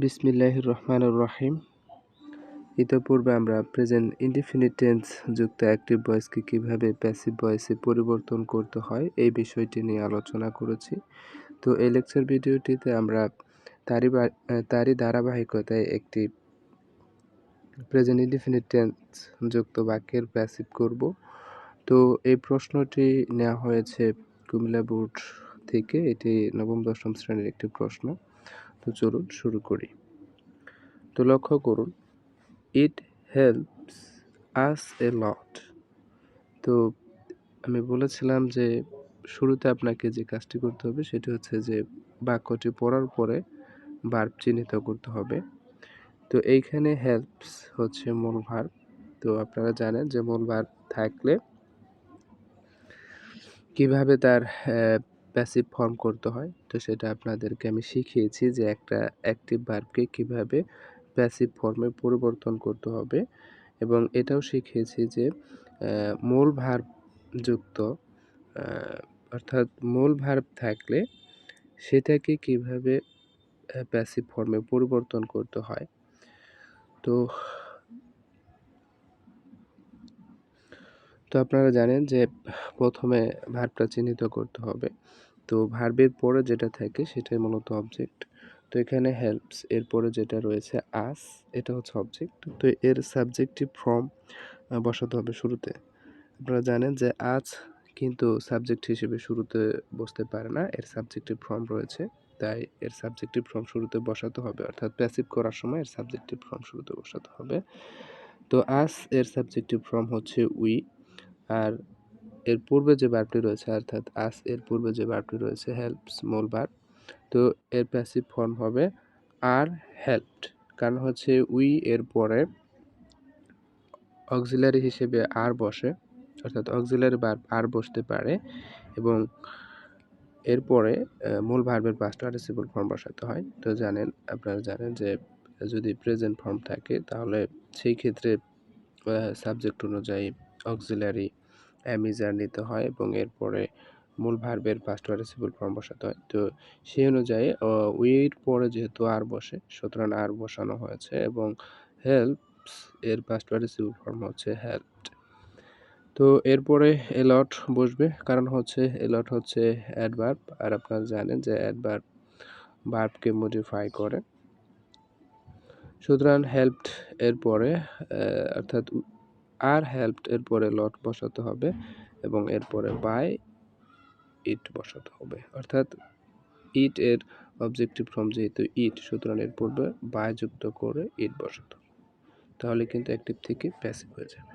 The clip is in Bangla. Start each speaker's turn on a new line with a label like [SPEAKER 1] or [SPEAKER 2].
[SPEAKER 1] বিসমিল্লাহির রহমানির রহিম। ইতিপূর্বে আমরা প্রেজেন্ট ইনডিফিনিট টেন্স যুক্ত অ্যাক্টিভ ভয়েসকে কিভাবে প্যাসিভ ভয়েসে পরিবর্তন করতে হয় এই বিষয়টি নিয়ে আলোচনা করেছি। তো এই লেকচার ভিডিওটিতে আমরা তারই ধারাবাহিকতায় একটি প্রেজেন্ট ইনডিফিনিট টেন্স যুক্ত বাক্যের প্যাসিভ করব। তো এই প্রশ্নটি নেওয়া হয়েছে কুমিল্লা বোর্ড থেকে। এটি নবম দশম শ্রেণীর একটি প্রশ্ন। তো চলুন শুরু করি। তো লক্ষ্য করুন, ইট হেল্পস আস এ লট। তো আমি বলেছিলাম যে শুরুতে আপনাকে যে কাজটি করতে হবে সেটি হচ্ছে যে বাক্যটি পড়ার পরে ভার্ব চিহ্নিত করতে হবে। তো এইখানে হেল্পস হচ্ছে মূল ভার্ব। তো আপনারা জানেন যে মূল ভার্ব থাকলে কিভাবে তার প্যাসিভ ফর্ম করতে হয়। তো সেটা আপনাদেরকে আমি শিখিয়েছি যে একটা অ্যাক্টিভ ভার্বকে কিভাবে প্যাসিভ ফর্মে পরিবর্তন করতে হবে, এবং এটাও শিখিয়েছি যে মূল ভার্ব যুক্ত অর্থাৎ মূল ভার্ব থাকলে সেটাকে কিভাবে প্যাসিভ ফর্মে পরিবর্তন করতে হয়। তো আপনারা জানেন যে প্রথমে ভার্বটা চিহ্নিত করতে হবে। তো ভার্বের পরে যেটা থাকে সেটাই মূলত অবজেক্ট। তো এখানে হেল্পস এর পরে যেটা রয়েছে আস, এটা হচ্ছে অবজেক্ট। তো এর সাবজেক্টিভ ফর্ম বসাতে হবে শুরুতে। আপনারা জানেন যে আজ কিন্তু সাবজেক্ট হিসেবে শুরুতে বসতে পারে না, এর সাবজেক্টিভ ফর্ম রয়েছে। তাই এর সাবজেক্টিভ ফর্ম শুরুতে বসাতে হবে, অর্থাৎ প্যাসিভ করার সময় এর সাবজেক্টিভ ফর্ম শুরুতে বসাতে হবে। তো আস এর সাবজেক্টিভ ফর্ম হচ্ছে উই, আর এর পূর্বে যে ভার্বটি রয়েছে অর্থাৎ আস এর পূর্বে যে ভার্বটি রয়েছে হেল্পস মূল ভার্ব। তো এর প্যাসিভ ফর্ম হবে আর হেল্পড, কারণ হচ্ছে উই এর পরে অক্সিলারি হিসেবে আর বসে, অর্থাৎ অক্সিলারি ভার্ব আর বসতে পারে, এবং এরপরে মূল ভার্বের পাস্ট পার্টিসিপল ফর্ম বসাতে হয়। তো আপনারা জানেন যে যদি প্রেজেন্ট ফর্ম থাকে তাহলে সেই ক্ষেত্রে সাবজেক্ট অনুযায়ী অক্সিলারি অ্যামিজার নিতে হয় এবং এরপরে মূল ভার্বের পাস্ট পার্টিসিপল ফর্ম বসাতে হয়। তো সেই অনুযায়ী উইয়ের পরে যেহেতু আর বসে, সুতরাং আর বসানো হয়েছে, এবং হেল্পস এর পাস্ট পার্টিসিপল ফর্ম হচ্ছে হেল্পড। তো এরপরে এলট বসবে, কারণ হচ্ছে এলট হচ্ছে অ্যাডভার্ব, আর আপনারা জানেন যে অ্যাডভার্ব ভার্বকে মডিফাই করে। সুতরাং হেল্পড এর পরে অর্থাৎ আর হেল্পড এর পরে লট বসাতে হবে এবং এরপরে বাই ইট বসাতে হবে, অর্থাৎ ইট এর অবজেক্টিভ ফর্ম যেহেতু ইট, সুতরাং এর পূর্বে বাই যুক্ত করে ইট বসাতে হবে। তাহলে কিন্তু অ্যাক্টিভ থেকে প্যাসিভ হয়ে যাবে।